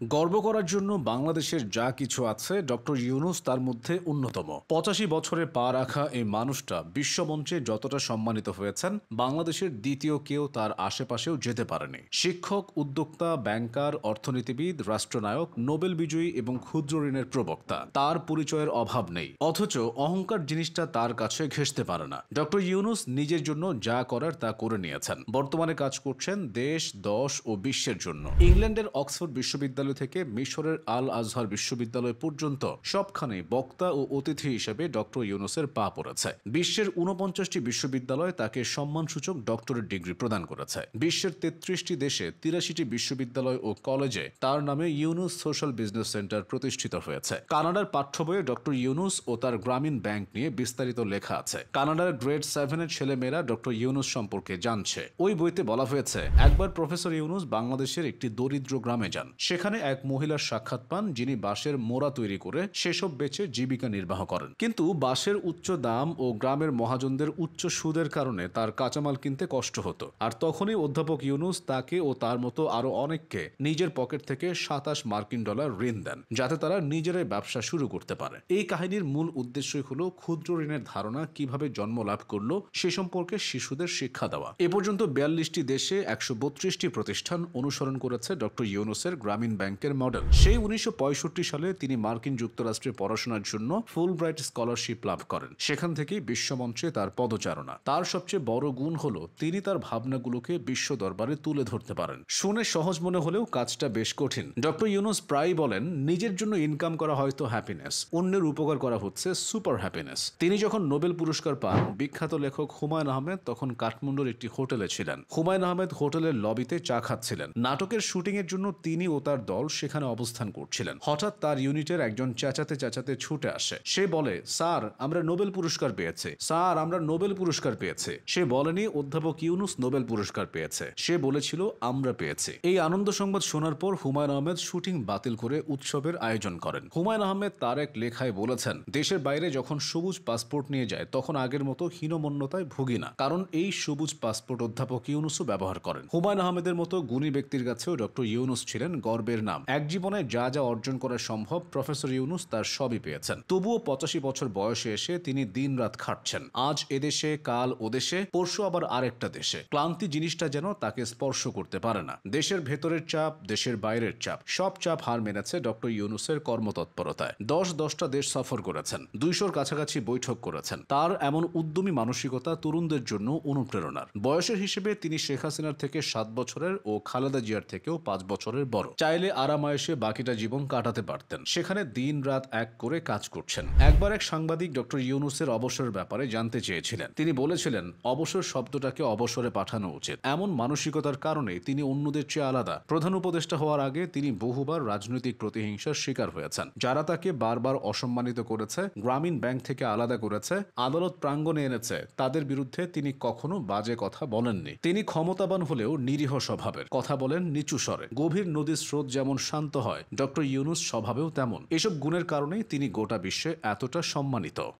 গর্ব করার জন্য বাংলাদেশের যা কিছু আছে ডক্টর ইউনূস তার মধ্যে অন্যতম। ৮৫ বছরে পা রাখা এই মানুষটা বিশ্বমঞ্চে যতটা সম্মানিত হয়েছেন, বাংলাদেশের দ্বিতীয় কেউ তার আশেপাশেও যেতে পারেনি। শিক্ষক, উদ্যোক্তা, ব্যাংকার, অর্থনীতিবিদ, রাষ্ট্রনায়ক, নোবেল বিজয়ী এবং ক্ষুদ্র ঋণের প্রবক্তা, তার পরিচয়ের অভাব নেই। অথচ অহংকার জিনিসটা তার কাছে ঘেঁষতে পারে না। ডক্টর ইউনূস নিজের জন্য যা করার তা করে নিয়েছেন। বর্তমানে কাজ করছেন দেশ, দশ ও বিশ্বের জন্য। ইংল্যান্ডের অক্সফোর্ড বিশ্ববিদ্যালয় থেকে মিশরের আল আজহার বিশ্ববিদ্যালয় পর্যন্ত সবখানে বক্তা ও অতিথি হিসেবে ডক্টর ইউনূসের পা পড়েছে। বিশ্বের ৪৯টি বিশ্ববিদ্যালয় তাকে সম্মানসূচক ডক্টরেট ডিগ্রি প্রদান করেছে। বিশ্বের ৩৩টি দেশে ৮৩টি বিশ্ববিদ্যালয় ও কলেজে তার নামে ইউনূস সোশ্যাল বিজনেস সেন্টার প্রতিষ্ঠিত হয়েছে। কানাডার পাঠ্য বইয়ে ডক্টর ইউনূস ও তার গ্রামীণ ব্যাংক নিয়ে বিস্তারিত লেখা আছে। কানাডার গ্রেড 7-এর ছেলেমেয়েরা ডক্টর ইউনূস সম্পর্কে জানছে। ওই বইতে বলা হয়েছে, একবার প্রফেসর ইউনূস বাংলাদেশের একটি দরিদ্র গ্রামে যান। সেখানে এক মহিলার সাক্ষাৎ পান, যিনি বাঁশের মোড়া তৈরি করে সেসব বেচে জীবিকা নির্বাহ করেন। কিন্তু বাঁশের উচ্চ দাম ও গ্রামের মহাজনদের উচ্চ সুদের কারণে তার কাঁচামাল কিনতে কষ্ট হতো। আর তখনই অধ্যাপক ইউনূস তাকে ও তার মতো আরো অনেককে নিজের পকেট থেকে $২৭ ঋণ দেন, যাতে তারা নিজেরাই ব্যবসা শুরু করতে পারে। এই কাহিনীর মূল উদ্দেশ্যই হলো ক্ষুদ্র ঋণের ধারণা কিভাবে জন্ম লাভ করলো সে সম্পর্কে শিশুদের শিক্ষা দেওয়া। এ পর্যন্ত ৪২টি দেশে ১৩২টি প্রতিষ্ঠান অনুসরণ করেছে ডক্টর ইউনূসের গ্রামীণ ব্যাংকের মডেল। সেই ১৯৬৫ সালে তিনি মার্কিন যুক্তরাষ্ট্রে পড়াশোনার জন্য ফুলব্রাইট স্কলারশিপ লাভ করেন। সেখান থেকেই বিশ্বমঞ্চে তার পদচারণা। তার সবচেয়ে বড় গুণ হলো তিনি তার ভাবনাগুলোকে বিশ্ব দরবারে তুলে ধরতে পারেন। শুনে সহজ মনে হলেও কাজটা বেশ কঠিন। ডক্টর ইউনূস প্রায়ই বলেন, নিজের জন্য ইনকাম করা হয়তো হ্যাপিনেস, অন্যের উপকার করা হচ্ছে সুপার হ্যাপিনেস। তিনি যখন নোবেল পুরস্কার পান, বিখ্যাত লেখক হুমায়ুন আহমেদ তখন কাঠমান্ডুর একটি হোটেলে ছিলেন। হুমায়ুন আহমেদ হোটেলের লবিতে চা খাচ্ছিলেন। নাটকের শুটিং এর জন্য তিনি ও তার দল সেখানে অবস্থান করছিলেন। হঠাৎ তার ইউনিটের একজন চেঁচাতে চেঁচাতে ছুটে আসে। সে বলে, স্যার, আমরা নোবেল পুরস্কার পেয়েছি, স্যার, আমরা নোবেল পুরস্কার পেয়েছি। সে বলেনি অধ্যাপক ইউনূস নোবেল পুরস্কার পেয়েছে, সে বলেছিল আমরা পেয়েছি। এই আনন্দ সংবাদ শোনার পর হুমায়ুন আহমেদ শুটিং বাতিল করে উৎসবের আয়োজন করেন। হুমায়ুন আহমেদ তার এক লেখায় বলেছেন, দেশের বাইরে যখন সবুজ পাসপোর্ট নিয়ে যায় তখন আগের মতো হীনমন্যতায় ভুগি না, কারণ এই সবুজ পাসপোর্ট অধ্যাপক ইউনূসও ব্যবহার করেন। হুমায়ুন আহমেদের মতো গুণী ব্যক্তির কাছেও ডক্টর ইউনূস ছিলেন গর্বের নাম। এক জীবনে যা যা অর্জন করা সম্ভব প্রফেসর ইউনূস তার সবই পেয়েছেন। তবুও ৮৫ বছর বয়সে এসে তিনি দিনরাত খাটছেন। আজ এদেশে, কাল ওদেশে, পরশু আবার আরেকটা দেশে। ক্লান্তি জিনিসটা যেন তাকে স্পর্শ করতে পারে না। দেশের ভেতরের চাপ, দেশের বাইরের চাপ, সব চাপ হার মেনেছে ডক্টর ইউনূসের কর্মতৎপরতায়। ১০টা দেশ সফর করেছেন, ২০০-র কাছাকাছি বৈঠক করেছেন। তার এমন উদ্যমী মানসিকতা তরুণদের জন্য অনুপ্রেরণার। বয়সের হিসেবে তিনি শেখ হাসিনার থেকে ৭ বছরের ও খালেদা জিয়ার থেকেও ৫ বছরের বড়। চাইলে আরামায়েশে বাকিটা জীবন কাটাতে পারতেন। সেখানে দিন রাত এক করে কাজ করছেন। একবার এক সাংবাদিক ডক্টর ইউনূসের অবসরের ব্যাপারে জানতে চেয়েছিলেন। তিনি বলেছিলেন, অবসর শব্দটাকে অবসরে পাঠানো উচিত। এমন মানসিকতার কারণে তিনি অন্যদের চেয়ে আলাদা। প্রধান উপদেষ্টা হওয়ার আগে তিনি বহুবার রাজনৈতিক প্রতিহিংসার শিকার হয়েছেন। যারা তাকে বারবার অসম্মানিত করেছে, গ্রামীণ ব্যাংক থেকে আলাদা করেছে, আদালত প্রাঙ্গণে এনেছে, তাদের বিরুদ্ধে তিনি কখনো বাজে কথা বলেননি। তিনি ক্ষমতাবান হলেও নিরীহ স্বভাবের, কথা বলেন নিচু স্বরে। গভীর নদীর স্রোত যেমন শান্ত হয়, ডক্টর ইউনূস স্বভাবেও তেমন। এসব গুণের কারণেই তিনি গোটা বিশ্বে এতটা সম্মানিত।